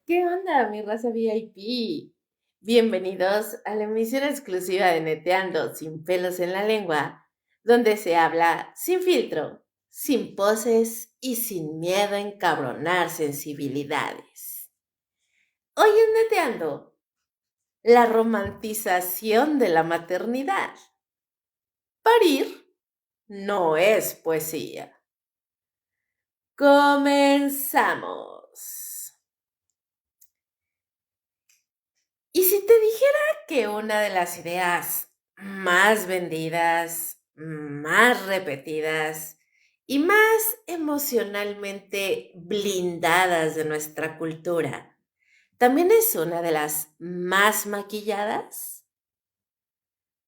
¿Qué onda, mi raza VIP? Bienvenidos a la emisión exclusiva de Neteando sin pelos en la lengua, donde se habla sin filtro, sin poses y sin miedo a encabronar sensibilidades. Hoy en Neteando, la romantización de la maternidad. Parir no es poesía. Comenzamos. Y si te dijera que una de las ideas más vendidas, más repetidas y más emocionalmente blindadas de nuestra cultura, también es una de las más maquilladas?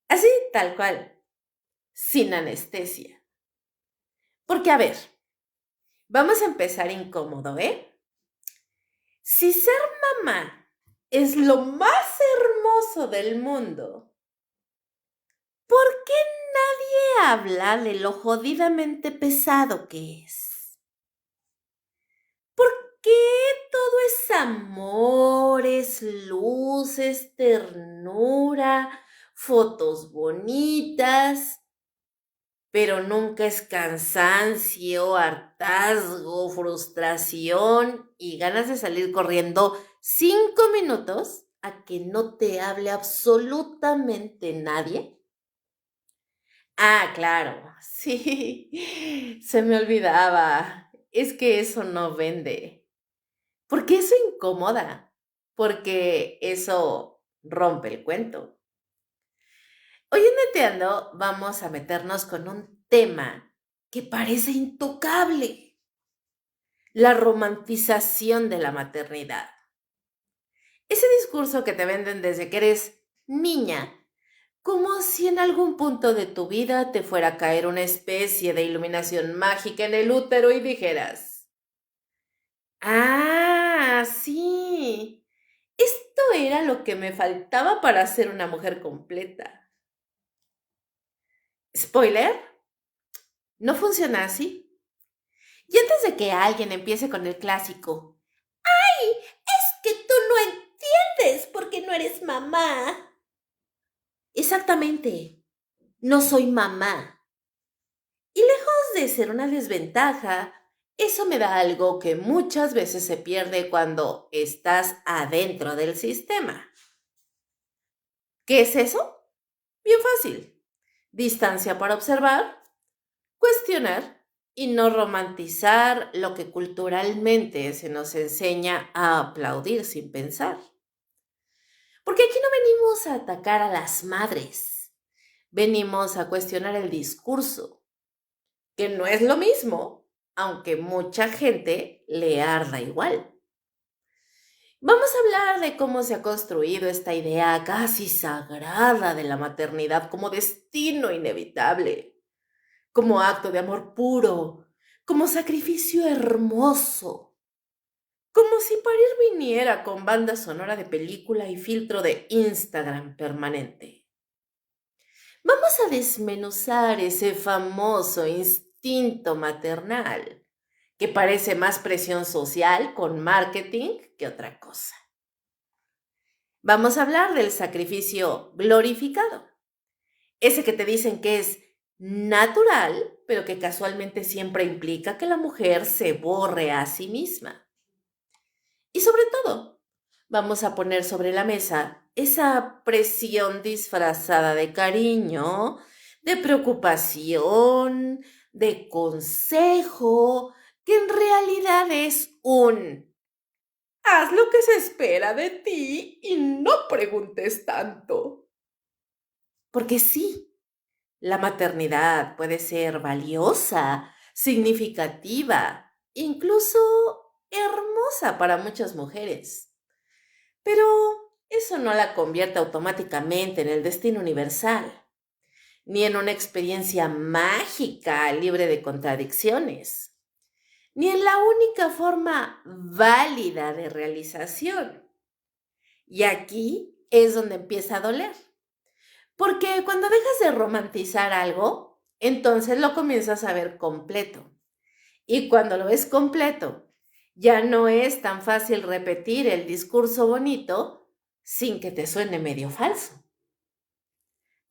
Así, tal cual, sin anestesia. Porque, a ver, vamos a empezar incómodo, ¿eh? Si ser mamá es lo más hermoso del mundo, ¿por qué nadie habla de lo jodidamente pesado que es? ¿Por qué todo es amor, es luz, es ternura, fotos bonitas, pero nunca es cansancio, hartazgo, frustración y ganas de salir corriendo 5 minutos a que no te hable absolutamente nadie? Ah, claro, sí, se me olvidaba. Es que eso no vende. Porque eso incomoda, porque eso rompe el cuento. Hoy en Neteando vamos a meternos con un tema que parece intocable, la romantización de la maternidad. Ese discurso que te venden desde que eres niña, como si en algún punto de tu vida te fuera a caer una especie de iluminación mágica en el útero y dijeras, ah, sí, esto era lo que me faltaba para ser una mujer completa. Spoiler, no funciona así. Y antes de que alguien empiece con el clásico, ¡ay! Es que tú no entiendes porque no eres mamá. Exactamente, no soy mamá. Y lejos de ser una desventaja, eso me da algo que muchas veces se pierde cuando estás adentro del sistema. ¿Qué es eso? Bien fácil. Distancia para observar, cuestionar y no romantizar lo que culturalmente se nos enseña a aplaudir sin pensar. Porque aquí no venimos a atacar a las madres, venimos a cuestionar el discurso, que no es lo mismo, aunque mucha gente le arda igual. Vamos a hablar de cómo se ha construido esta idea casi sagrada de la maternidad como destino inevitable, como acto de amor puro, como sacrificio hermoso, como si parir viniera con banda sonora de película y filtro de Instagram permanente. Vamos a desmenuzar ese famoso instinto maternal, que parece más presión social con marketing que otra cosa. Vamos a hablar del sacrificio glorificado, ese que te dicen que es natural, pero que casualmente siempre implica que la mujer se borre a sí misma. Y sobre todo, vamos a poner sobre la mesa esa presión disfrazada de cariño, de preocupación, de consejo, que en realidad es un haz lo que se espera de ti y no preguntes tanto. Porque sí, la maternidad puede ser valiosa, significativa, incluso hermosa para muchas mujeres. Pero eso no la convierte automáticamente en el destino universal, ni en una experiencia mágica libre de contradicciones, ni en la única forma válida de realización. Y aquí es donde empieza a doler. Porque cuando dejas de romantizar algo, entonces lo comienzas a ver completo. Y cuando lo ves completo Ya no es tan fácil repetir el discurso bonito sin que te suene medio falso.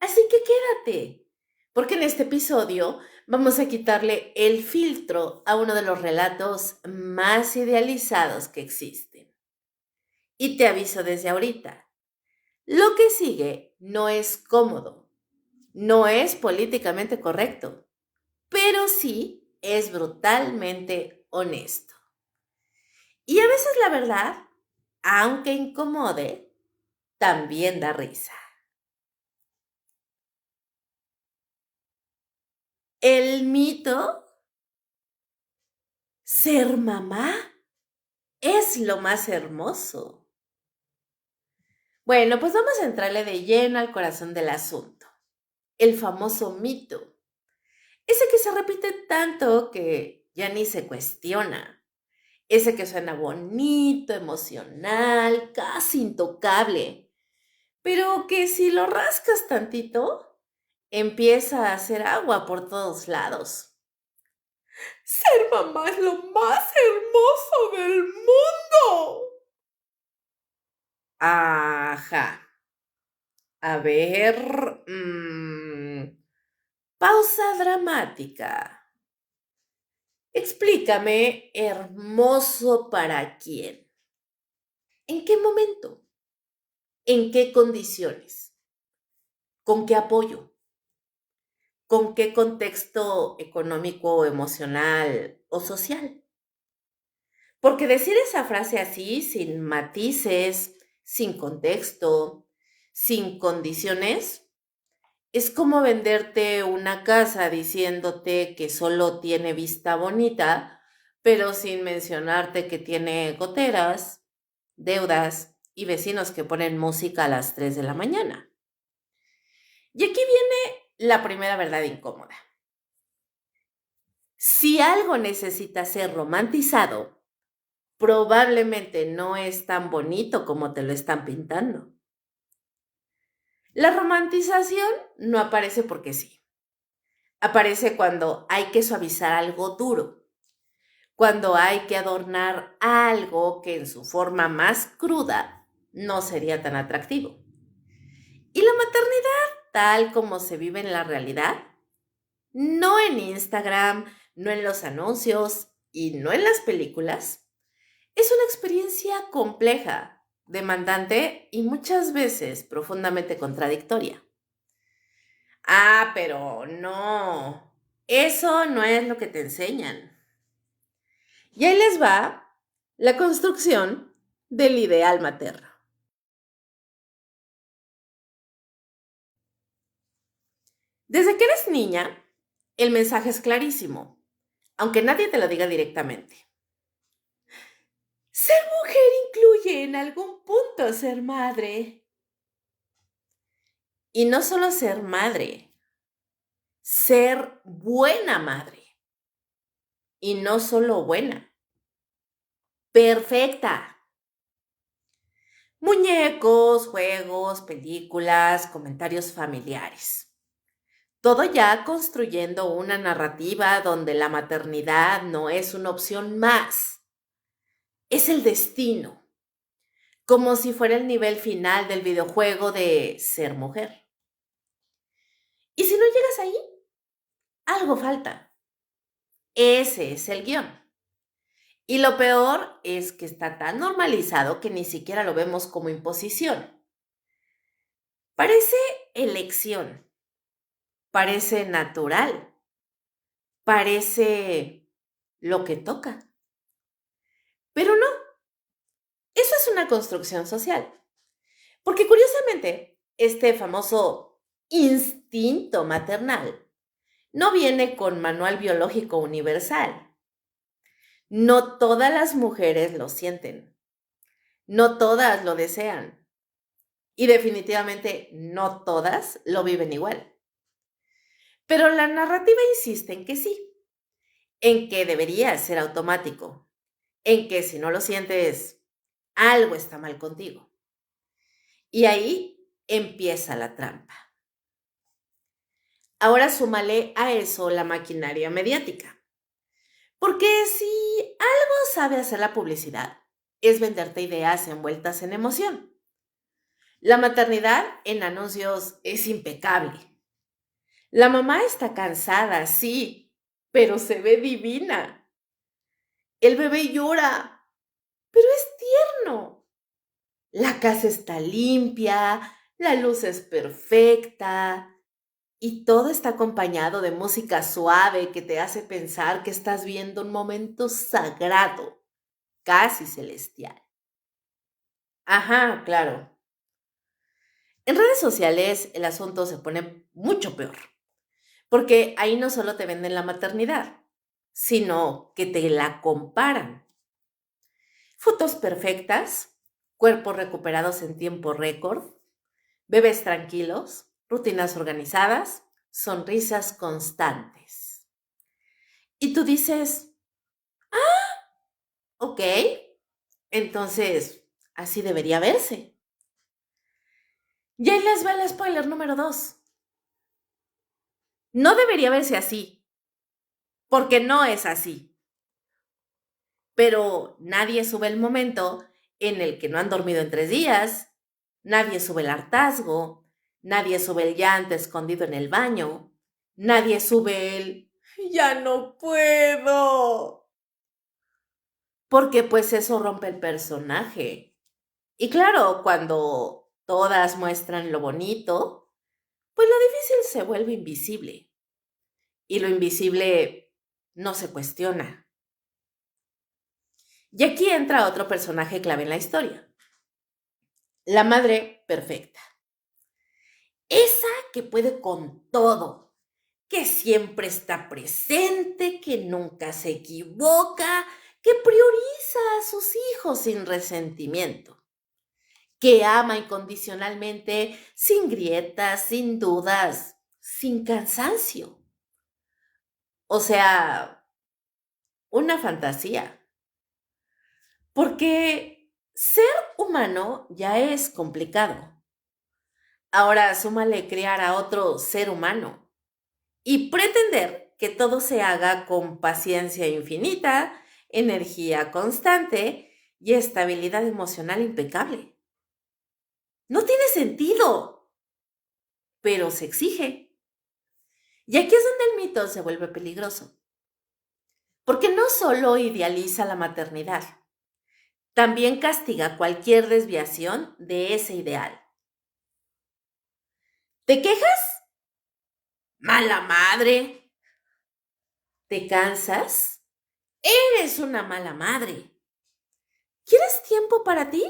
Así que quédate, porque en este episodio vamos a quitarle el filtro a uno de los relatos más idealizados que existen. Y te aviso desde ahorita, lo que sigue no es cómodo, no es políticamente correcto, pero sí es brutalmente honesto. Y a veces la verdad, aunque incomode, también da risa. El mito, ser mamá, es lo más hermoso. Bueno, pues vamos a entrarle de lleno al corazón del asunto. El famoso mito. Ese que se repite tanto que ya ni se cuestiona. Ese que suena bonito, emocional, casi intocable. Pero que si lo rascas tantito, empieza a hacer agua por todos lados. Ser mamá es lo más hermoso del mundo. Ajá. A ver. Pausa dramática. Explícame, hermoso para quién. ¿En qué momento? ¿En qué condiciones? ¿Con qué apoyo? ¿Con qué contexto económico, emocional o social? Porque decir esa frase así, sin matices, sin contexto, sin condiciones, es como venderte una casa diciéndote que solo tiene vista bonita, pero sin mencionarte que tiene goteras, deudas y vecinos que ponen música a las 3 de la mañana. Y aquí viene la primera verdad incómoda. Si algo necesita ser romantizado, probablemente no es tan bonito como te lo están pintando. La romantización no aparece porque sí. Aparece cuando hay que suavizar algo duro, cuando hay que adornar algo que en su forma más cruda no sería tan atractivo. Y la maternidad, tal como se vive en la realidad, no en Instagram, no en los anuncios y no en las películas, es una experiencia compleja, demandante y muchas veces profundamente contradictoria. Ah, pero no, eso no es lo que te enseñan. Y ahí les va la construcción del ideal materno. Desde que eres niña, el mensaje es clarísimo, aunque nadie te lo diga directamente. Ser mujer incluye en algún punto ser madre. Y no solo ser madre, ser buena madre. Y no solo buena, perfecta. Muñecos, juegos, películas, comentarios familiares. Todo ya construyendo una narrativa donde la maternidad no es una opción más, es el destino, como si fuera el nivel final del videojuego de ser mujer. Y si no llegas ahí, algo falta. Ese es el guión. Y lo peor es que está tan normalizado que ni siquiera lo vemos como imposición. Parece elección, parece natural, parece lo que toca. Pero no, eso es una construcción social. Porque curiosamente, este famoso instinto maternal no viene con manual biológico universal. No todas las mujeres lo sienten. No todas lo desean. Y definitivamente no todas lo viven igual. Pero la narrativa insiste en que sí, en que debería ser automático, en que si no lo sientes, algo está mal contigo. Y ahí empieza la trampa. Ahora súmale a eso la maquinaria mediática. Porque si algo sabe hacer la publicidad, es venderte ideas envueltas en emoción. La maternidad en anuncios es impecable. La mamá está cansada, sí, pero se ve divina. El bebé llora, pero es tierno. La casa está limpia, la luz es perfecta y todo está acompañado de música suave que te hace pensar que estás viendo un momento sagrado, casi celestial. Ajá, claro. En redes sociales el asunto se pone mucho peor, porque ahí no solo te venden la maternidad, sino que te la comparan. Fotos perfectas, cuerpos recuperados en tiempo récord, bebés tranquilos, rutinas organizadas, sonrisas constantes. Y tú dices, ok, entonces así debería verse. Y ahí les va el spoiler número 2. No debería verse así, porque no es así. Pero nadie sube el momento en el que no han dormido en 3 días, nadie sube el hartazgo, nadie sube el llanto escondido en el baño, nadie sube el ya no puedo, porque pues eso rompe el personaje. Y claro, cuando todas muestran lo bonito, pues lo difícil se vuelve invisible y lo invisible no se cuestiona. Y aquí entra otro personaje clave en la historia. La madre perfecta. Esa que puede con todo, que siempre está presente, que nunca se equivoca, que prioriza a sus hijos sin resentimiento, que ama incondicionalmente, sin grietas, sin dudas, sin cansancio. O sea, una fantasía. Porque ser humano ya es complicado. Ahora súmale criar a otro ser humano y pretender que todo se haga con paciencia infinita, energía constante y estabilidad emocional impecable. No tiene sentido, pero se exige. Y aquí es donde el mito se vuelve peligroso, porque no solo idealiza la maternidad, también castiga cualquier desviación de ese ideal. ¿Te quejas? Mala madre. ¿Te cansas? Eres una mala madre. ¿Quieres tiempo para ti?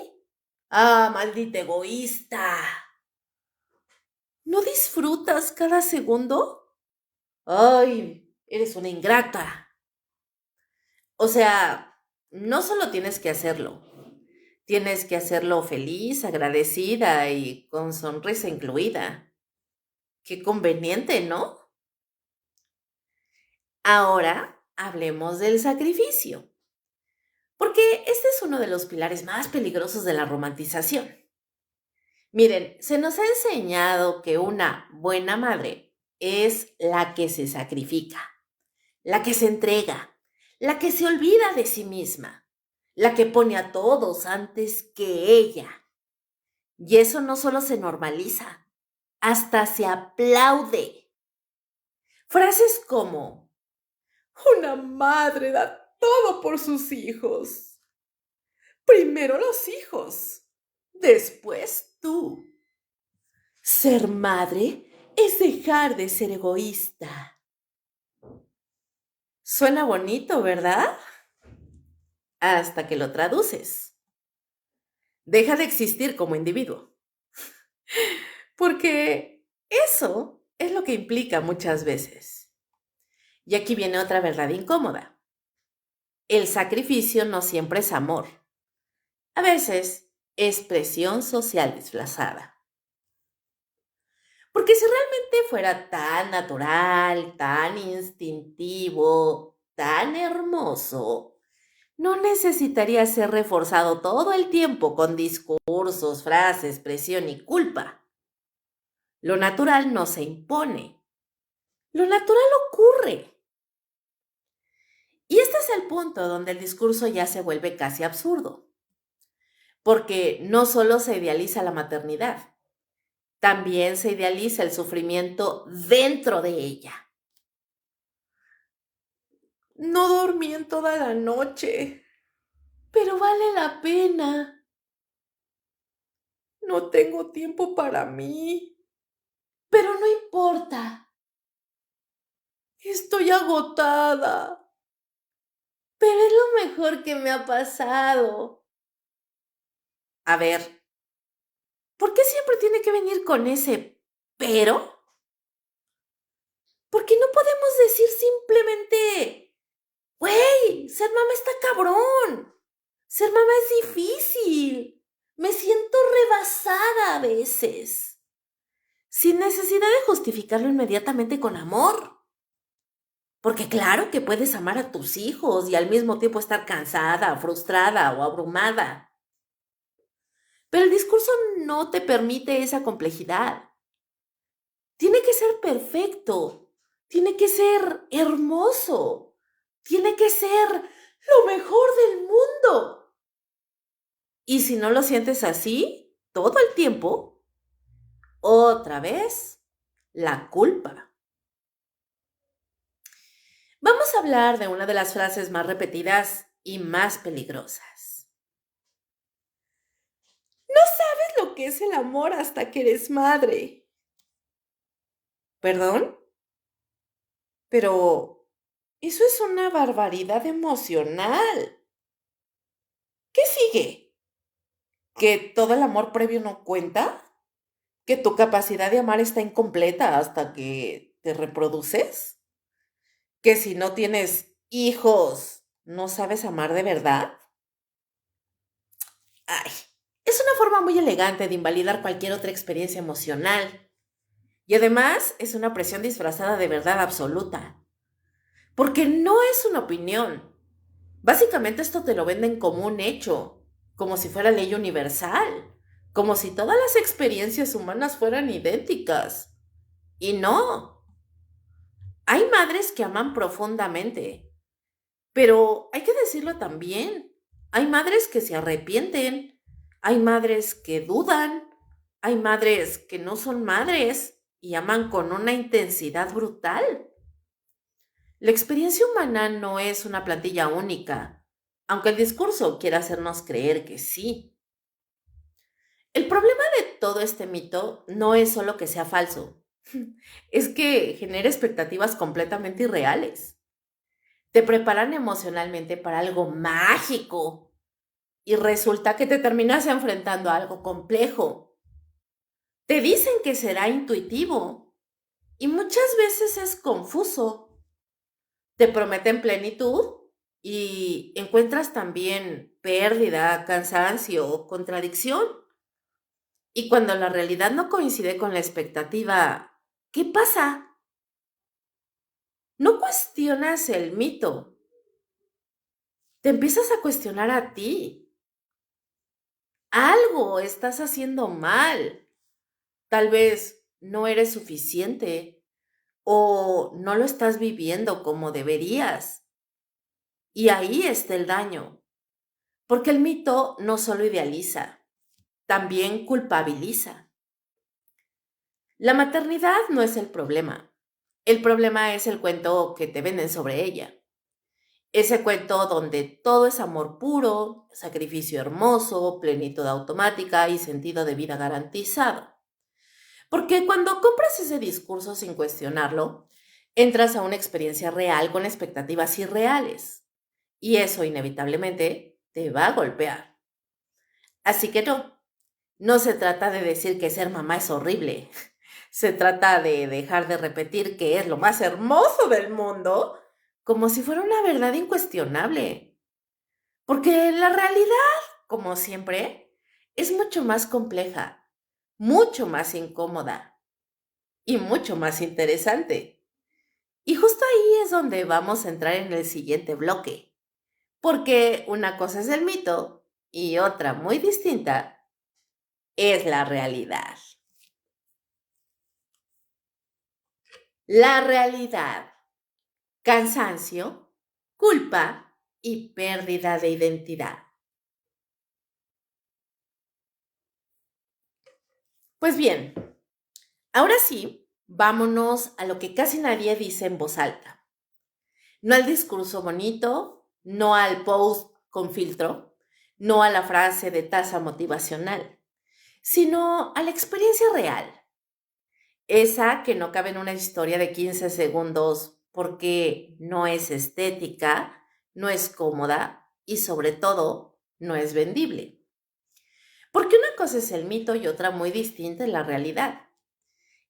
Ah, maldita egoísta. ¿No disfrutas cada segundo? Ay, eres una ingrata. O sea, no solo tienes que hacerlo feliz, agradecida y con sonrisa incluida. Qué conveniente, ¿no? Ahora hablemos del sacrificio, porque este es uno de los pilares más peligrosos de la romantización. Miren, se nos ha enseñado que una buena madre es la que se sacrifica, la que se entrega, la que se olvida de sí misma, la que pone a todos antes que ella. Y eso no solo se normaliza, hasta se aplaude. Frases como, una madre da todo por sus hijos. Primero los hijos, después tú. Ser madre es dejar de ser egoísta. Suena bonito, ¿verdad? Hasta que lo traduces. Deja de existir como individuo. Porque eso es lo que implica muchas veces. Y aquí viene otra verdad incómoda. El sacrificio no siempre es amor. A veces es presión social disfrazada. Porque si realmente fuera tan natural, tan instintivo, tan hermoso, no necesitaría ser reforzado todo el tiempo con discursos, frases, presión y culpa. Lo natural no se impone. Lo natural ocurre. Y esta es el punto donde el discurso ya se vuelve casi absurdo, porque no solo se idealiza la maternidad, también se idealiza el sufrimiento dentro de ella. No dormí en toda la noche, pero vale la pena. No tengo tiempo para mí, pero no importa. Estoy agotada, pero es lo mejor que me ha pasado. A ver, ¿por qué siempre tiene que venir con ese pero? ¿Por qué no podemos decir simplemente, güey, ser mamá está cabrón? Ser mamá es difícil. Me siento rebasada a veces. Sin necesidad de justificarlo inmediatamente con amor. Porque claro que puedes amar a tus hijos y al mismo tiempo estar cansada, frustrada o abrumada. Pero el discurso no te permite esa complejidad. Tiene que ser perfecto. Tiene que ser hermoso. Tiene que ser lo mejor del mundo. Y si no lo sientes así todo el tiempo, otra vez, la culpa. Vamos a hablar de una de las frases más repetidas y más peligrosas. No sabes lo que es el amor hasta que eres madre. ¿Perdón? Pero eso es una barbaridad emocional. ¿Qué sigue? ¿Que todo el amor previo no cuenta? ¿Que tu capacidad de amar está incompleta hasta que te reproduces? ¿Que si no tienes hijos no sabes amar de verdad? Ay, es una forma muy elegante de invalidar cualquier otra experiencia emocional. Y además es una presión disfrazada de verdad absoluta. Porque no es una opinión. Básicamente esto te lo venden como un hecho, como si fuera ley universal, como si todas las experiencias humanas fueran idénticas. Y no. Hay madres que aman profundamente, pero hay que decirlo también. Hay madres que se arrepienten, hay madres que dudan, hay madres que no son madres y aman con una intensidad brutal. La experiencia humana no es una plantilla única, aunque el discurso quiera hacernos creer que sí. El problema de todo este mito no es solo que sea falso, es que genera expectativas completamente irreales. Te preparan emocionalmente para algo mágico y resulta que te terminas enfrentando a algo complejo. Te dicen que será intuitivo y muchas veces es confuso. Te prometen plenitud y encuentras también pérdida, cansancio, contradicción. Y cuando la realidad no coincide con la expectativa, ¿qué pasa? No cuestionas el mito, te empiezas a cuestionar a ti. Algo estás haciendo mal. Tal vez no eres suficiente o no lo estás viviendo como deberías. Y ahí está el daño, porque el mito no solo idealiza, también culpabiliza. La maternidad no es el problema. El problema es el cuento que te venden sobre ella. Ese cuento donde todo es amor puro, sacrificio hermoso, plenitud automática y sentido de vida garantizado. Porque cuando compras ese discurso sin cuestionarlo, entras a una experiencia real con expectativas irreales. Y eso inevitablemente te va a golpear. Así que no se trata de decir que ser mamá es horrible. Se trata de dejar de repetir que es lo más hermoso del mundo como si fuera una verdad incuestionable. Porque la realidad, como siempre, es mucho más compleja, mucho más incómoda y mucho más interesante. Y justo ahí es donde vamos a entrar en el siguiente bloque. Porque una cosa es el mito y otra muy distinta es la realidad. La realidad. Cansancio, culpa, y pérdida de identidad. Pues bien, ahora sí, vámonos a lo que casi nadie dice en voz alta. No al discurso bonito, no al post con filtro, no a la frase de taza motivacional, sino a la experiencia real. Esa que no cabe en una historia de 15 segundos porque no es estética, no es cómoda y sobre todo no es vendible. Porque una cosa es el mito y otra muy distinta es la realidad.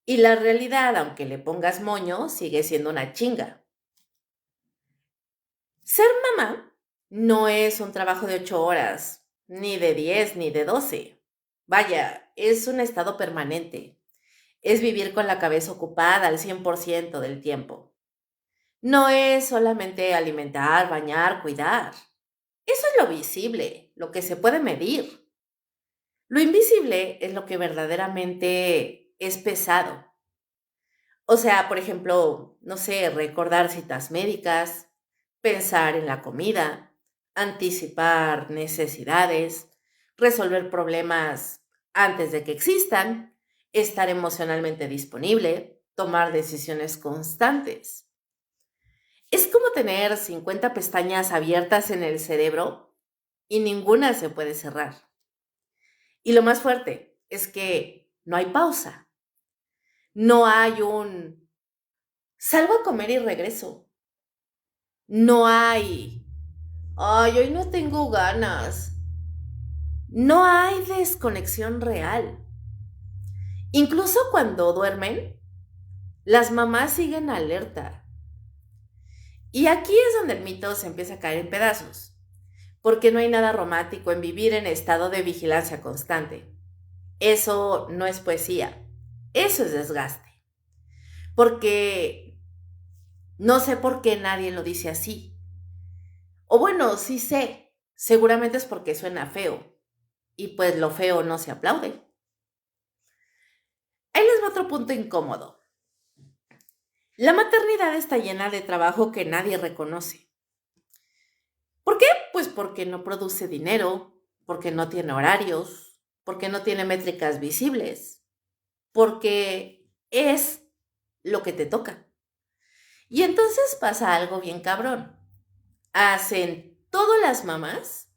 Y la realidad, aunque le pongas moño, sigue siendo una chinga. Ser mamá no es un trabajo de 8 horas, ni de 10, ni de 12. Vaya, es un estado permanente. Es vivir con la cabeza ocupada al 100% del tiempo. No es solamente alimentar, bañar, cuidar. Eso es lo visible, lo que se puede medir. Lo invisible es lo que verdaderamente es pesado. O sea, por ejemplo, no sé, recordar citas médicas, pensar en la comida, anticipar necesidades, resolver problemas antes de que existan, estar emocionalmente disponible, tomar decisiones constantes. Es como tener 50 pestañas abiertas en el cerebro y ninguna se puede cerrar. Y lo más fuerte es que no hay pausa, no hay un salgo a comer y regreso. No hay, ay, hoy no tengo ganas. No hay desconexión real. Incluso cuando duermen, las mamás siguen alerta. Y aquí es donde el mito se empieza a caer en pedazos, porque no hay nada romántico en vivir en estado de vigilancia constante. Eso no es poesía, eso es desgaste. Porque no sé por qué nadie lo dice así. O bueno, sí sé, seguramente es porque suena feo. Y pues lo feo no se aplaude. Ahí les va otro punto incómodo. La maternidad está llena de trabajo que nadie reconoce. ¿Por qué? Pues porque no produce dinero, porque no tiene horarios, porque no tiene métricas visibles, porque es lo que te toca. Y entonces pasa algo bien cabrón. Hacen todas las mamás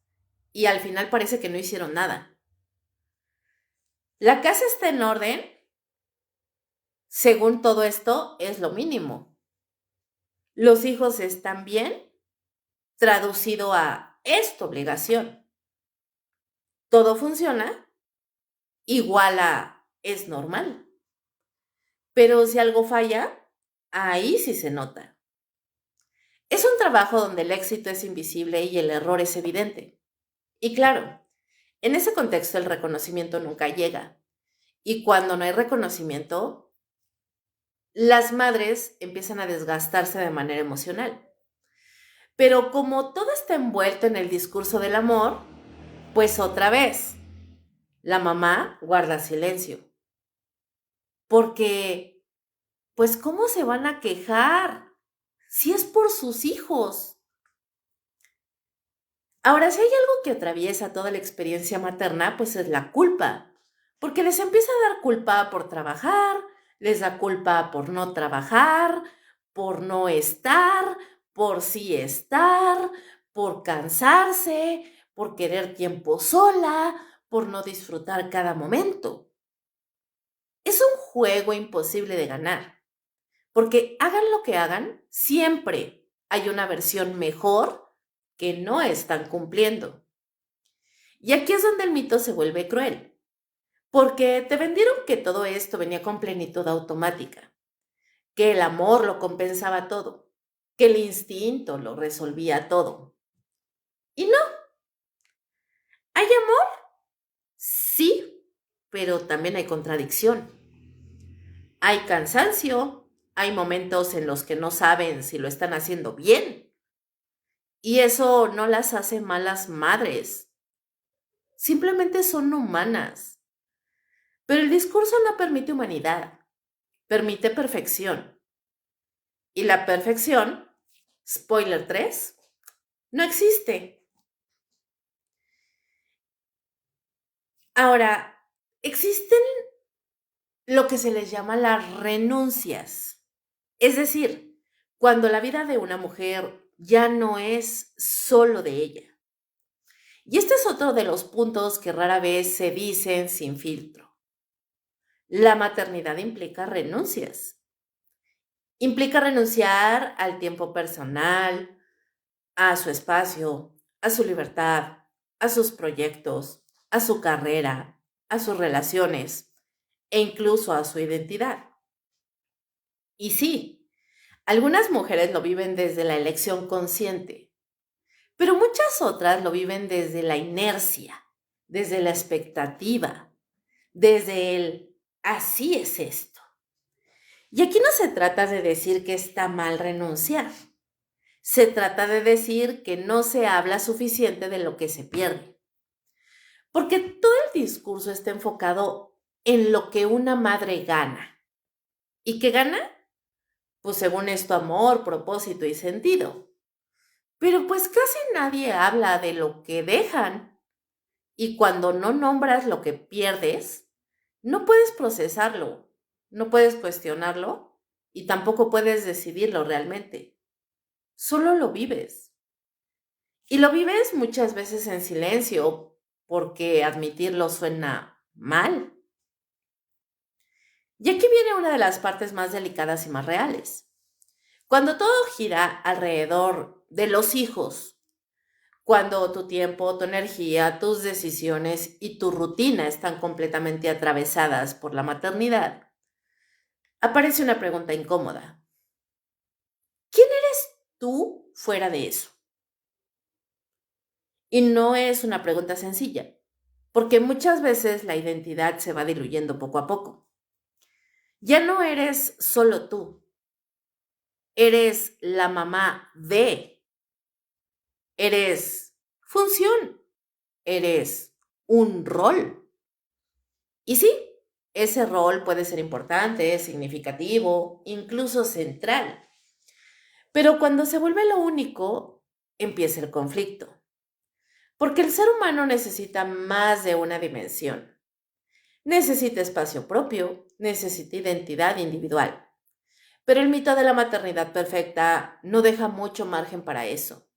y al final parece que no hicieron nada. La casa está en orden, según todo esto, es lo mínimo. Los hijos están bien, traducido a es tu obligación. Todo funciona, igual a es normal. Pero si algo falla, ahí sí se nota. Es un trabajo donde el éxito es invisible y el error es evidente. Y claro, en ese contexto el reconocimiento nunca llega. Y cuando no hay reconocimiento, las madres empiezan a desgastarse de manera emocional. Pero como todo está envuelto en el discurso del amor, pues otra vez, la mamá guarda silencio. Porque, pues, ¿cómo se van a quejar si es por sus hijos? Ahora, si hay algo que atraviesa toda la experiencia materna, pues es la culpa. Porque les empieza a dar culpa por trabajar, les da culpa por no trabajar, por no estar, por sí estar, por cansarse, por querer tiempo sola, por no disfrutar cada momento. Es un juego imposible de ganar, porque hagan lo que hagan, siempre hay una versión mejor que no están cumpliendo. Y aquí es donde el mito se vuelve cruel, porque te vendieron que todo esto venía con plenitud automática, que el amor lo compensaba todo, que el instinto lo resolvía todo. Y no, ¿hay amor? Sí, pero también hay contradicción. Hay cansancio, hay momentos en los que no saben si lo están haciendo bien. Y eso no las hace malas madres, simplemente son humanas. Pero el discurso no permite humanidad, permite perfección. Y la perfección, spoiler 3, No existe. Ahora, existen lo que se les llama las renuncias. Es decir, cuando la vida de una mujer ya no es solo de ella. Y este es otro de los puntos que rara vez se dicen sin filtro. La maternidad implica renuncias. Implica renunciar al tiempo personal, a su espacio, a su libertad, a sus proyectos, a su carrera, a sus relaciones e incluso a su identidad. Y sí, algunas mujeres lo viven desde la elección consciente, pero muchas otras lo viven desde la inercia, desde la expectativa, desde el así es esto. Y aquí no se trata de decir que está mal renunciar. Se trata de decir que no se habla suficiente de lo que se pierde. Porque todo el discurso está enfocado en lo que una madre gana. ¿Y qué gana? Pues según esto, amor, propósito y sentido. Pero pues casi nadie habla de lo que dejan. Y cuando no nombras lo que pierdes, no puedes procesarlo, no puedes cuestionarlo y tampoco puedes decidirlo realmente. Solo lo vives. Y lo vives muchas veces en silencio porque admitirlo suena mal. Y aquí viene una de las partes más delicadas y más reales. Cuando todo gira alrededor de los hijos, cuando tu tiempo, tu energía, tus decisiones y tu rutina están completamente atravesadas por la maternidad, aparece una pregunta incómoda. ¿Quién eres tú fuera de eso? Y no es una pregunta sencilla, porque muchas veces la identidad se va diluyendo poco a poco. Ya no eres solo tú, eres la mamá de, eres función, eres un rol. Y sí, ese rol puede ser importante, significativo, incluso central. Pero cuando se vuelve lo único, empieza el conflicto. Porque el ser humano necesita más de una dimensión. Necesita espacio propio, necesita identidad individual. Pero el mito de la maternidad perfecta no deja mucho margen para eso.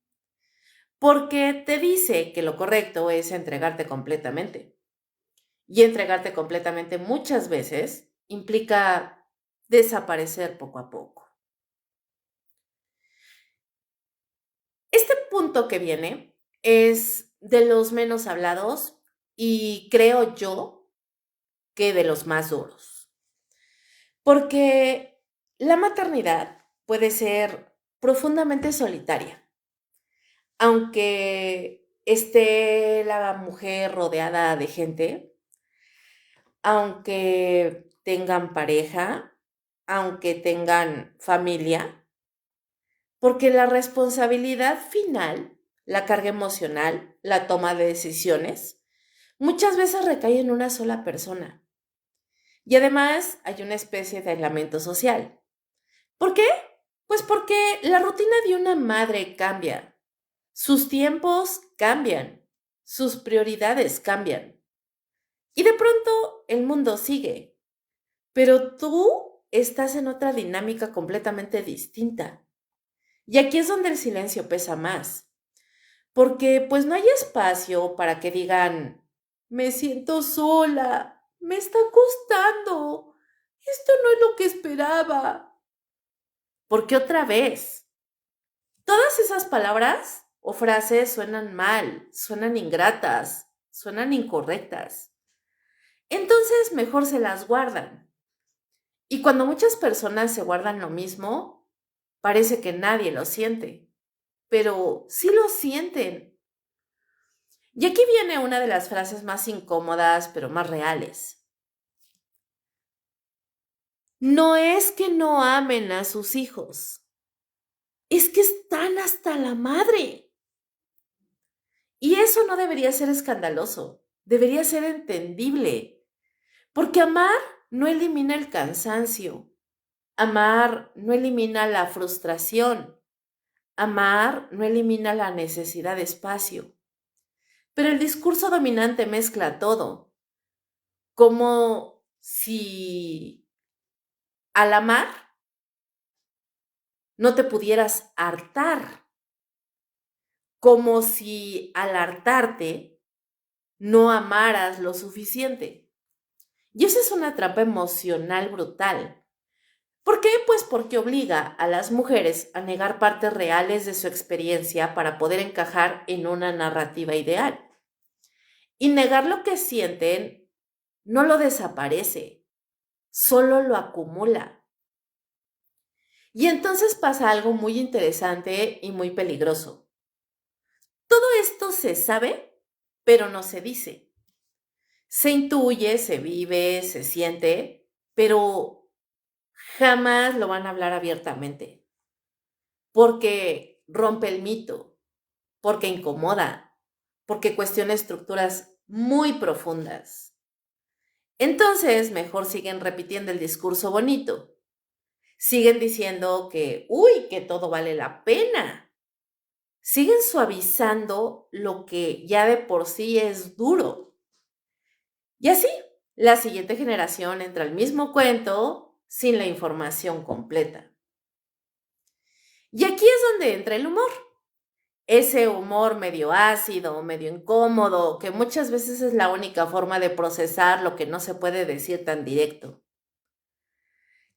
Porque te dice que lo correcto es entregarte completamente. Y entregarte completamente muchas veces implica desaparecer poco a poco. Este punto que viene es de los menos hablados y creo yo que de los más duros. Porque la maternidad puede ser profundamente solitaria, aunque esté la mujer rodeada de gente, aunque tengan pareja, aunque tengan familia, porque la responsabilidad final, la carga emocional, la toma de decisiones, muchas veces recae en una sola persona. Y además hay una especie de aislamiento social. ¿Por qué? Pues porque la rutina de una madre cambia, sus tiempos cambian, sus prioridades cambian. Y de pronto el mundo sigue, pero tú estás en otra dinámica completamente distinta. Y aquí es donde el silencio pesa más, porque pues no hay espacio para que digan, me siento sola, me está costando, esto no es lo que esperaba. Porque otra vez, todas esas palabras o frases suenan mal, suenan ingratas, suenan incorrectas. Entonces mejor se las guardan. Y cuando muchas personas se guardan lo mismo, parece que nadie lo siente, pero sí lo sienten. Y aquí viene una de las frases más incómodas, pero más reales. No es que no amen a sus hijos, es que están hasta la madre. Y eso no debería ser escandaloso, debería ser entendible, porque amar no elimina el cansancio, amar no elimina la frustración, Amar no elimina la necesidad de espacio, pero el discurso dominante mezcla todo, como si al amar no te pudieras hartar, como si al hartarte no amaras lo suficiente. Y esa es una trampa emocional brutal. ¿Por qué? Pues porque obliga a las mujeres a negar partes reales de su experiencia para poder encajar en una narrativa ideal. Y negar lo que sienten no lo desaparece, solo lo acumula. Y entonces pasa algo muy interesante y muy peligroso. Todo esto se sabe, pero no se dice. Se intuye, se vive, se siente, pero jamás lo van a hablar abiertamente, porque rompe el mito, porque incomoda, porque cuestiona estructuras muy profundas. Entonces, mejor siguen repitiendo el discurso bonito. Siguen diciendo que todo vale la pena. Siguen suavizando lo que ya de por sí es duro. Y así, la siguiente generación entra al mismo cuento sin la información completa. Y aquí es donde entra el humor. Ese humor medio ácido, medio incómodo, que muchas veces es la única forma de procesar lo que no se puede decir tan directo.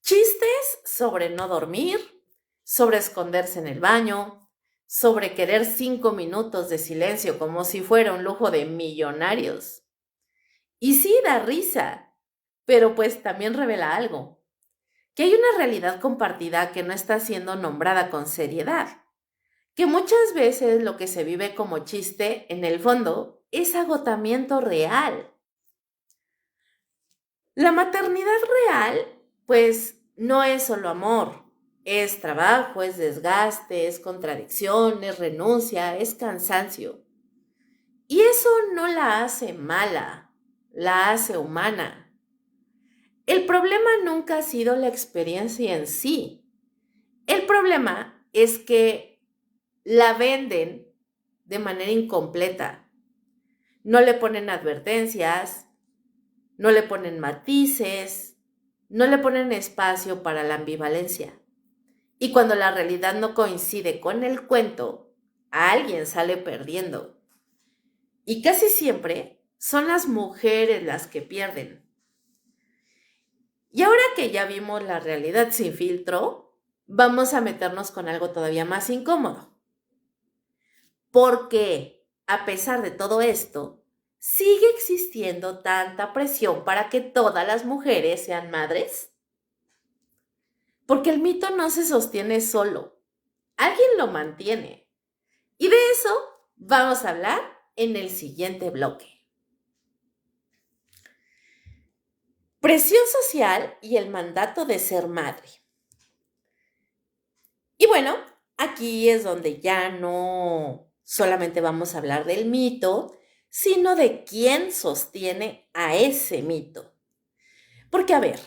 Chistes sobre no dormir, sobre esconderse en el baño, sobre querer 5 minutos de silencio como si fuera un lujo de millonarios. Y sí da risa, pero pues también revela algo, que hay una realidad compartida que no está siendo nombrada con seriedad, que muchas veces lo que se vive como chiste, en el fondo, es agotamiento real. La maternidad real, pues, no es solo amor, es trabajo, es desgaste, es contradicción, es renuncia, es cansancio. Y eso no la hace mala, la hace humana. El problema nunca ha sido la experiencia en sí. El problema es que la venden de manera incompleta. No le ponen advertencias, no le ponen matices, no le ponen espacio para la ambivalencia. Y cuando la realidad no coincide con el cuento, alguien sale perdiendo. Y casi siempre son las mujeres las que pierden. Y ahora que ya vimos la realidad sin filtro, vamos a meternos con algo todavía más incómodo. Porque, a pesar de todo esto, sigue existiendo tanta presión para que todas las mujeres sean madres. Porque el mito no se sostiene solo, alguien lo mantiene. Y de eso vamos a hablar en el siguiente bloque. Presión social y el mandato de ser madre. Y bueno, aquí es donde ya no solamente vamos a hablar del mito, sino de quién sostiene a ese mito. Porque, a ver,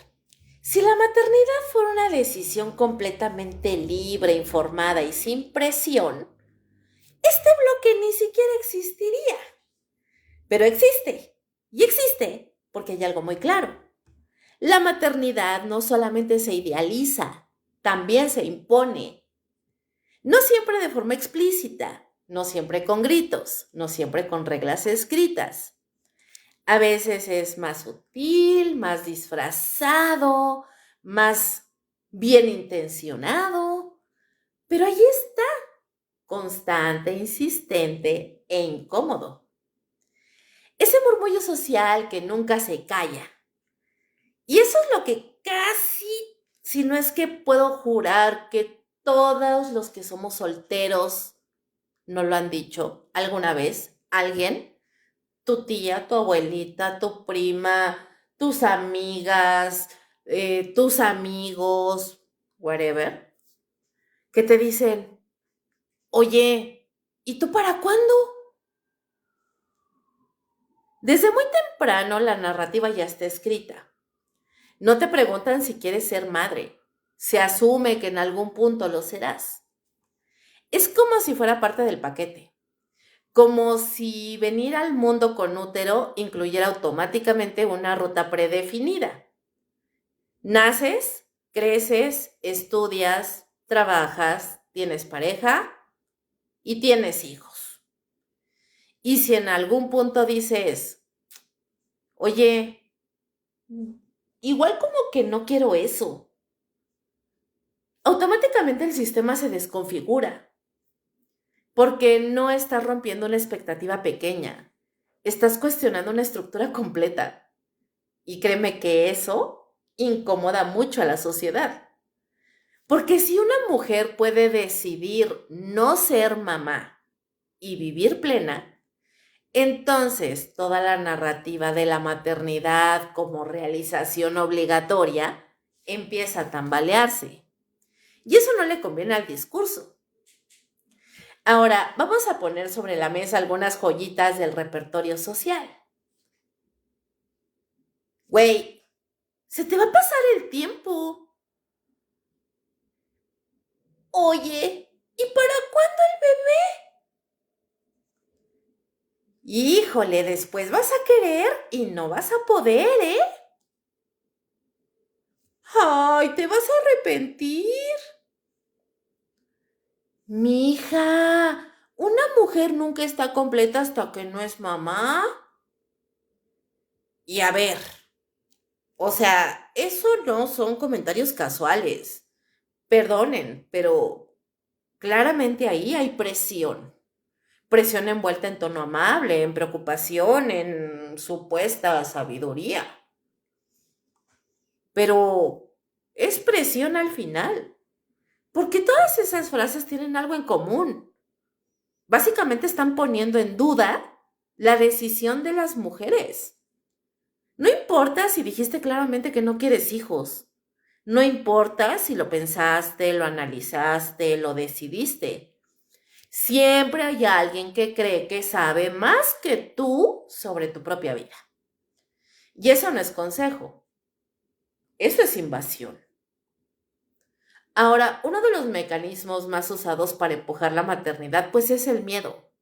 si la maternidad fuera una decisión completamente libre, informada y sin presión, este bloque ni siquiera existiría. Pero existe. Y existe porque hay algo muy claro. La maternidad no solamente se idealiza, también se impone. No siempre de forma explícita, no siempre con gritos, no siempre con reglas escritas. A veces es más sutil, más disfrazado, más bien intencionado, pero ahí está, constante, insistente e incómodo. Ese murmullo social que nunca se calla. Y eso es lo que casi, si no es que puedo jurar que todos los que somos solteros nos lo han dicho alguna vez, alguien, tu tía, tu abuelita, tu prima, tus amigas, tus amigos, whatever, que te dicen, oye, ¿y tú para cuándo? Desde muy temprano la narrativa ya está escrita. No te preguntan si quieres ser madre. Se asume que en algún punto lo serás. Es como si fuera parte del paquete, como si venir al mundo con útero incluyera automáticamente una ruta predefinida. Naces, creces, estudias, trabajas, tienes pareja y tienes hijos. Y si en algún punto dices, oye, igual como que no quiero eso, automáticamente el sistema se desconfigura, porque no estás rompiendo una expectativa pequeña, estás cuestionando una estructura completa. Y créeme que eso incomoda mucho a la sociedad. Porque si una mujer puede decidir no ser mamá y vivir plena, entonces toda la narrativa de la maternidad como realización obligatoria empieza a tambalearse. Y eso no le conviene al discurso. Ahora, vamos a poner sobre la mesa algunas joyitas del repertorio social. Güey, se te va a pasar el tiempo. Oye, ¿y para cuándo el bebé? Híjole, después vas a querer y no vas a poder, ¿eh? Ay, te vas a arrepentir. Mija, una mujer nunca está completa hasta que no es mamá. Y a ver, o sea, eso no son comentarios casuales. Perdonen, pero claramente ahí hay presión. Presión envuelta en tono amable, en preocupación, en supuesta sabiduría. Pero es presión al final, porque todas esas frases tienen algo en común. Básicamente están poniendo en duda la decisión de las mujeres. No importa si dijiste claramente que no quieres hijos. No importa si lo pensaste, lo analizaste, lo decidiste. Siempre hay alguien que cree que sabe más que tú sobre tu propia vida. Y eso no es consejo, eso es invasión. Ahora, uno de los mecanismos más usados para empujar la maternidad, pues es el miedo.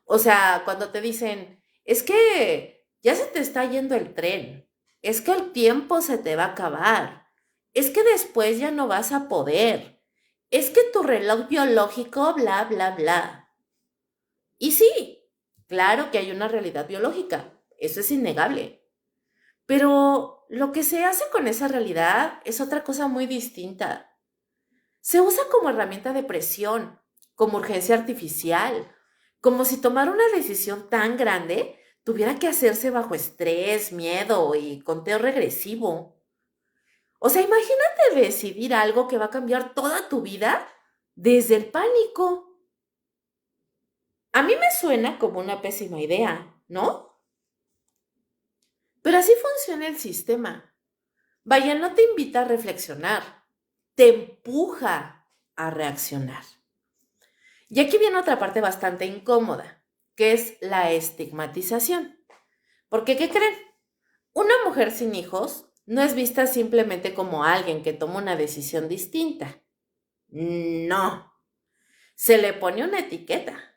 O sea, cuando te dicen, es que ya se te está yendo el tren, es que el tiempo se te va a acabar, es que después ya no vas a poder, es que tu reloj biológico, bla, bla, bla. Y sí, claro que hay una realidad biológica, eso es innegable. Pero lo que se hace con esa realidad es otra cosa muy distinta. Se usa como herramienta de presión, como urgencia artificial, como si tomar una decisión tan grande tuviera que hacerse bajo estrés, miedo y conteo regresivo. O sea, imagínate decidir algo que va a cambiar toda tu vida desde el pánico. A mí me suena como una pésima idea, ¿no? Pero así funciona el sistema. Vaya, no te invita a reflexionar, te empuja a reaccionar. Y aquí viene otra parte bastante incómoda, que es la estigmatización. Porque, ¿qué creen? Una mujer sin hijos no es vista simplemente como alguien que toma una decisión distinta. No, se le pone una etiqueta.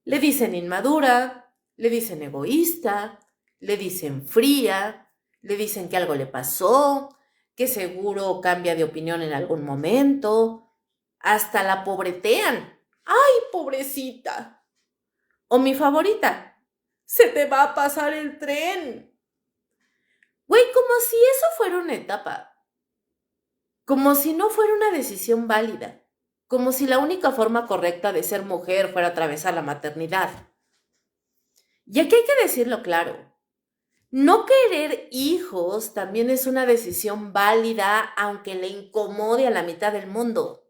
Le dicen inmadura, le dicen egoísta, le dicen fría, le dicen que algo le pasó, que seguro cambia de opinión en algún momento, hasta la pobretean. ¡Ay, pobrecita! O mi favorita, se te va a pasar el tren. Güey, como si eso fuera una etapa, como si no fuera una decisión válida, como si la única forma correcta de ser mujer fuera atravesar la maternidad. Y aquí hay que decirlo claro, no querer hijos también es una decisión válida aunque le incomode a la mitad del mundo,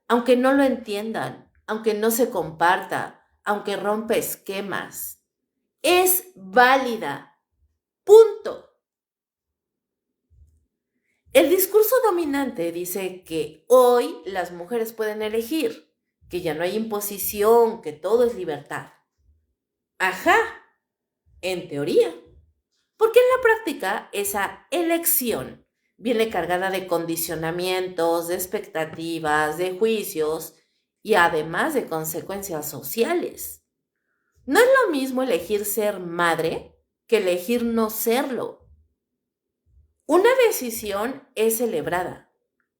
aunque no lo entiendan, aunque no se comparta, aunque rompa esquemas. Es válida. Punto. El discurso dominante dice que hoy las mujeres pueden elegir, que ya no hay imposición, que todo es libertad. Ajá, en teoría. Porque en la práctica esa elección viene cargada de condicionamientos, de expectativas, de juicios y además de consecuencias sociales. No es lo mismo elegir ser madre que elegir no serlo. Una decisión es celebrada,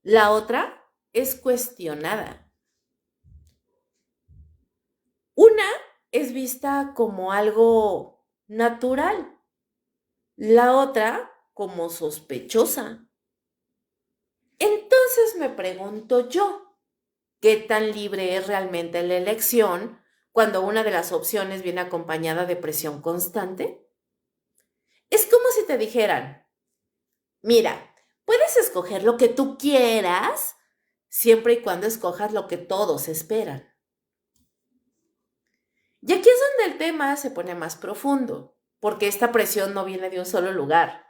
la otra es cuestionada. Una es vista como algo natural, la otra como sospechosa. Entonces me pregunto yo, ¿qué tan libre es realmente la elección cuando una de las opciones viene acompañada de presión constante? Es como si te dijeran, mira, puedes escoger lo que tú quieras siempre y cuando escojas lo que todos esperan. Y aquí es donde el tema se pone más profundo, porque esta presión no viene de un solo lugar,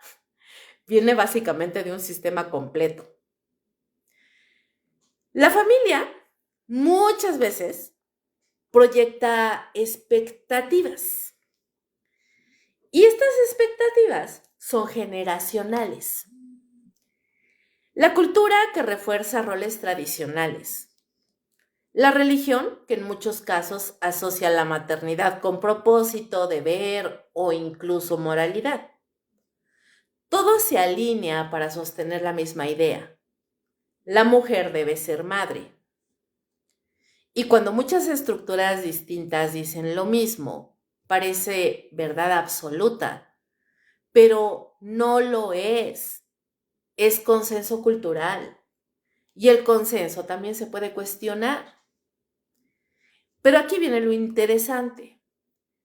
viene básicamente de un sistema completo. La familia muchas veces proyecta expectativas y estas expectativas son generacionales. La cultura que refuerza roles tradicionales. La religión, que en muchos casos asocia la maternidad con propósito, deber o incluso moralidad. Todo se alinea para sostener la misma idea. La mujer debe ser madre. Y cuando muchas estructuras distintas dicen lo mismo, parece verdad absoluta, pero no lo es. Es consenso cultural. Y el consenso también se puede cuestionar. Pero aquí viene lo interesante.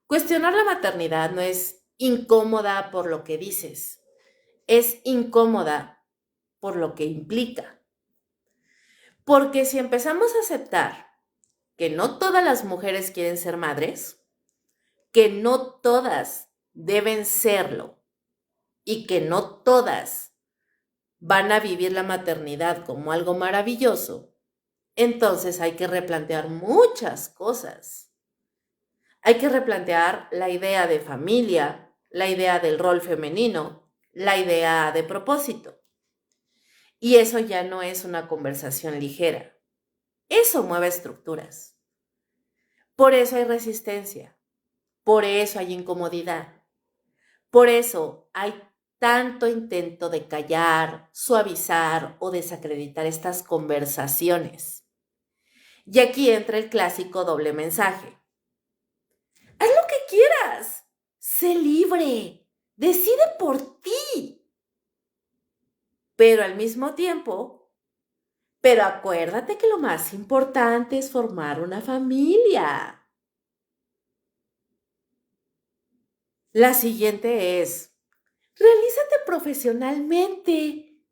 Cuestionar la maternidad no es incómoda por lo que dices, es incómoda por lo que implica. Porque si empezamos a aceptar que no todas las mujeres quieren ser madres, que no todas deben serlo y que no todas van a vivir la maternidad como algo maravilloso, entonces hay que replantear muchas cosas. Hay que replantear la idea de familia, la idea del rol femenino, la idea de propósito. Y eso ya no es una conversación ligera. Eso mueve estructuras. Por eso hay resistencia. Por eso hay incomodidad. Por eso hay tanto intento de callar, suavizar o desacreditar estas conversaciones. Y aquí entra el clásico doble mensaje. Haz lo que quieras. Sé libre. Decide por ti. Pero al mismo tiempo, pero acuérdate que lo más importante es formar una familia. La siguiente es, realízate profesionalmente,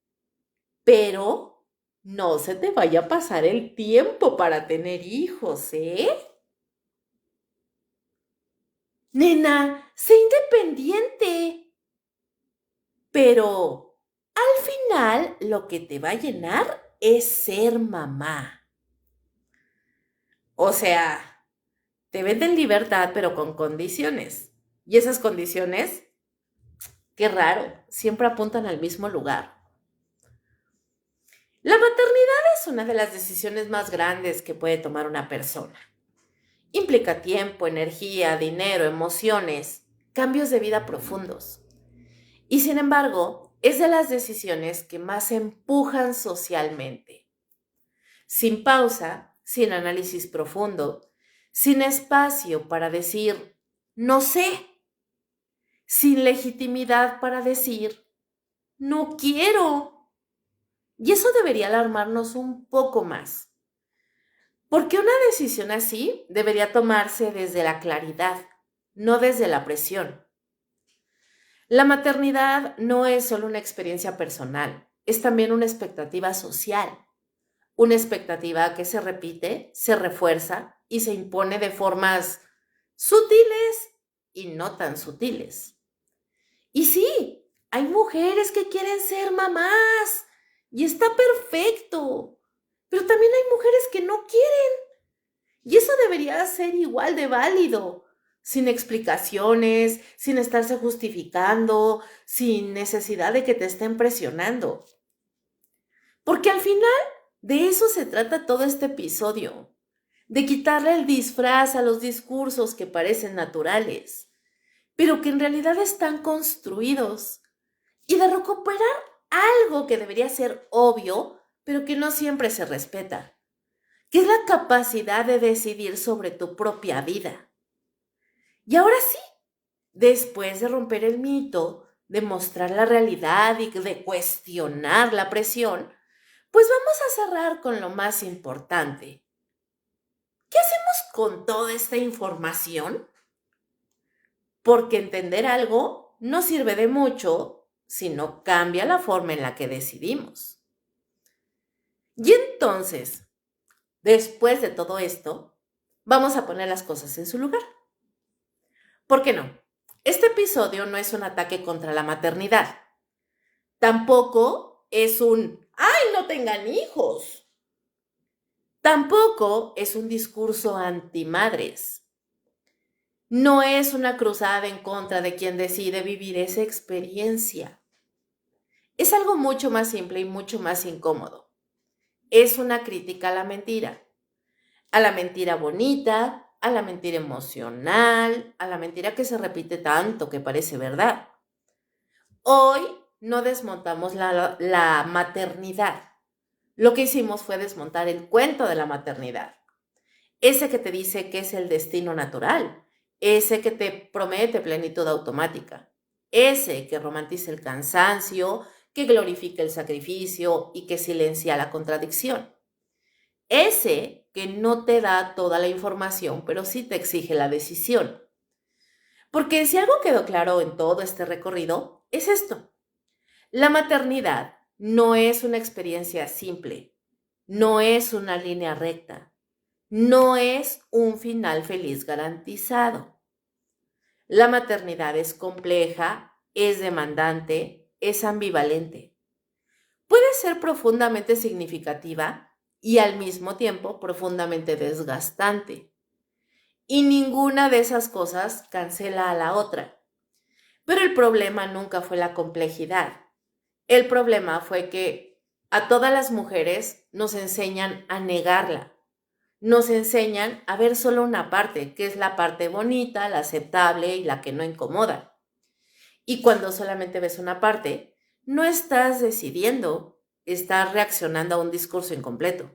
pero no se te vaya a pasar el tiempo para tener hijos, ¿eh? Nena, sé independiente. Pero al final lo que te va a llenar es ser mamá. O sea, te venden libertad pero con condiciones. Y esas condiciones, qué raro, siempre apuntan al mismo lugar. La maternidad es una de las decisiones más grandes que puede tomar una persona. Implica tiempo, energía, dinero, emociones, cambios de vida profundos. Y sin embargo, es de las decisiones que más se empujan socialmente. Sin pausa, sin análisis profundo, sin espacio para decir, no sé, sin legitimidad para decir, no quiero. Y eso debería alarmarnos un poco más. Porque una decisión así debería tomarse desde la claridad, no desde la presión. La maternidad no es solo una experiencia personal, es también una expectativa social, una expectativa que se repite, se refuerza y se impone de formas sutiles y no tan sutiles. Y sí, hay mujeres que quieren ser mamás y está perfecto, pero también hay mujeres que no quieren y eso debería ser igual de válido, sin explicaciones, sin estarse justificando, sin necesidad de que te estén presionando. Porque al final de eso se trata todo este episodio. de quitarle el disfraz a los discursos que parecen naturales, pero que en realidad están construidos, y de recuperar algo que debería ser obvio, pero que no siempre se respeta, que es la capacidad de decidir sobre tu propia vida. Y ahora sí, después de romper el mito, de mostrar la realidad y de cuestionar la presión, pues vamos a cerrar con lo más importante. ¿Qué hacemos con toda esta información? Porque entender algo no sirve de mucho si no cambia la forma en la que decidimos. Y entonces, después de todo esto, vamos a poner las cosas en su lugar. ¿Por qué no? Este episodio no es un ataque contra la maternidad. Tampoco es un ¡ay, no tengan hijos! Tampoco es un discurso antimadres. No es una cruzada en contra de quien decide vivir esa experiencia. Es algo mucho más simple y mucho más incómodo. Es una crítica a la mentira bonita, a la mentira emocional, a la mentira que se repite tanto que parece verdad. Hoy no desmontamos la maternidad. Lo que hicimos fue desmontar el cuento de la maternidad. Ese que te dice que es el destino natural, ese que te promete plenitud automática, ese que romantiza el cansancio, que glorifica el sacrificio y que silencia la contradicción. Ese que no te da toda la información, pero sí te exige la decisión. Porque si algo quedó claro en todo este recorrido, es esto. La maternidad no es una experiencia simple, no es una línea recta, no es un final feliz garantizado. La maternidad es compleja, es demandante, es ambivalente. Puede ser profundamente significativa y al mismo tiempo profundamente desgastante. Y ninguna de esas cosas cancela a la otra. Pero el problema nunca fue la complejidad. El problema fue que a todas las mujeres nos enseñan a negarla. Nos enseñan a ver solo una parte, que es la parte bonita, la aceptable y la que no incomoda. Y cuando solamente ves una parte, no estás decidiendo, estás reaccionando a un discurso incompleto.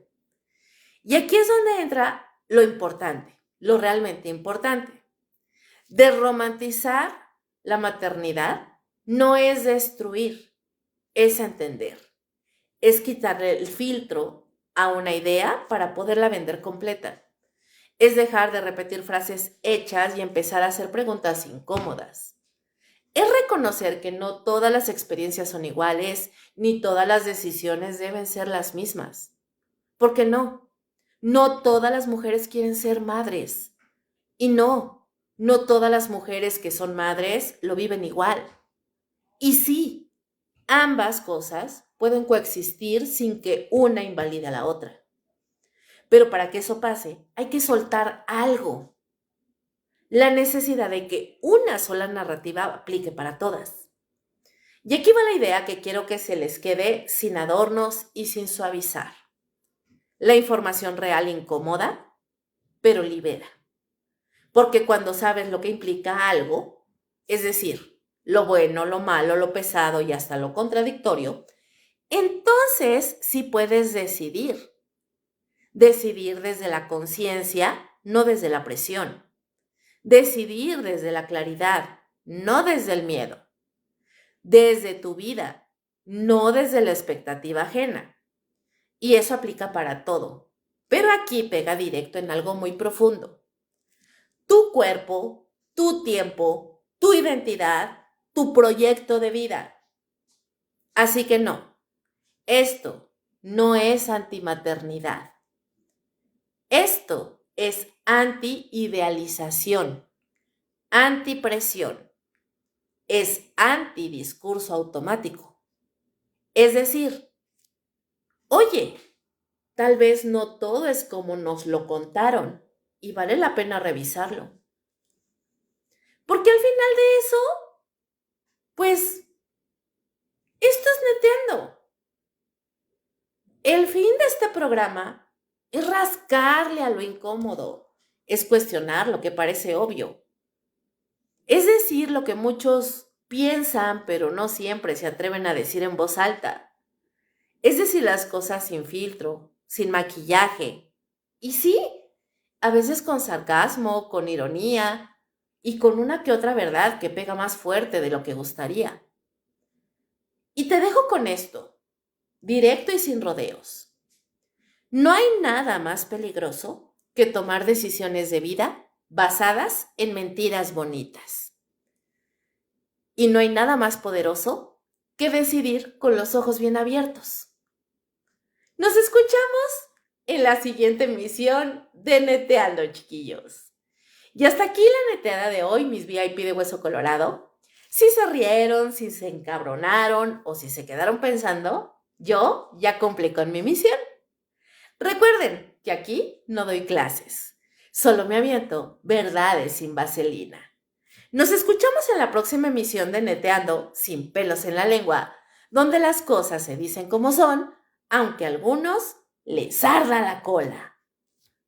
Y aquí es donde entra lo importante, lo realmente importante. Desromantizar la maternidad no es destruir, es entender. Es quitarle el filtro a una idea para poderla vender completa. Es dejar de repetir frases hechas y empezar a hacer preguntas incómodas. Es reconocer que no todas las experiencias son iguales, ni todas las decisiones deben ser las mismas. ¿Por qué no? No todas las mujeres quieren ser madres. Y no todas las mujeres que son madres lo viven igual. Y sí, ambas cosas pueden coexistir sin que una invalide a la otra. Pero para que eso pase, hay que soltar algo. La necesidad de que una sola narrativa aplique para todas. Y aquí va la idea que quiero que se les quede sin adornos y sin suavizar. La información real incomoda, pero libera. Porque cuando sabes lo que implica algo, es decir, lo bueno, lo malo, lo pesado y hasta lo contradictorio, entonces sí puedes decidir. Decidir desde la conciencia, no desde la presión. Decidir desde la claridad, no desde el miedo. Desde tu vida, no desde la expectativa ajena. Y eso aplica para todo. Pero aquí pega directo en algo muy profundo. Tu cuerpo, tu tiempo, tu identidad, tu proyecto de vida. Así que no, esto no es antimaternidad. Esto es anti-idealización, antipresión, es antidiscurso automático. Es decir, oye, tal vez no todo es como nos lo contaron y vale la pena revisarlo. Porque al final de eso, pues, esto es neteando. El fin de este programa Es rascarle a lo incómodo, es cuestionar lo que parece obvio. Es decir lo que muchos piensan, pero no siempre se atreven a decir en voz alta. Es decir las cosas sin filtro, sin maquillaje. Y sí, a veces con sarcasmo, con ironía y con una que otra verdad que pega más fuerte de lo que gustaría. Y te dejo con esto, directo y sin rodeos. No hay nada más peligroso que tomar decisiones de vida basadas en mentiras bonitas. Y no hay nada más poderoso que decidir con los ojos bien abiertos. Nos escuchamos en la siguiente emisión de Neteando, chiquillos. Y hasta aquí la neteada de hoy, mis VIP de Hueso Colorado. Si se rieron, si se encabronaron o si se quedaron pensando, yo ya cumplí con mi misión. Recuerden que aquí no doy clases, solo me aviento verdades sin vaselina. Nos escuchamos en la próxima emisión de Neteando sin pelos en la lengua, donde las cosas se dicen como son, aunque a algunos les arda la cola.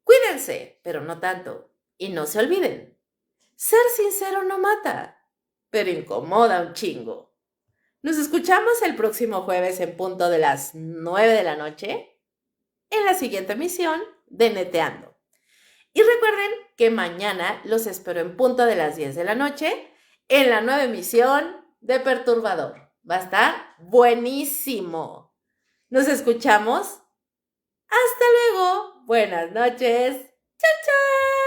Cuídense, pero no tanto. Y no se olviden, ser sincero no mata, pero incomoda un chingo. Nos escuchamos el próximo jueves en punto de las 9 de la noche en la siguiente emisión de Neteando. Y recuerden que mañana los espero en punto de las 10 de la noche en la nueva emisión de Perturbador. Va a estar buenísimo. Nos escuchamos. Hasta luego. Buenas noches. Chao, chao.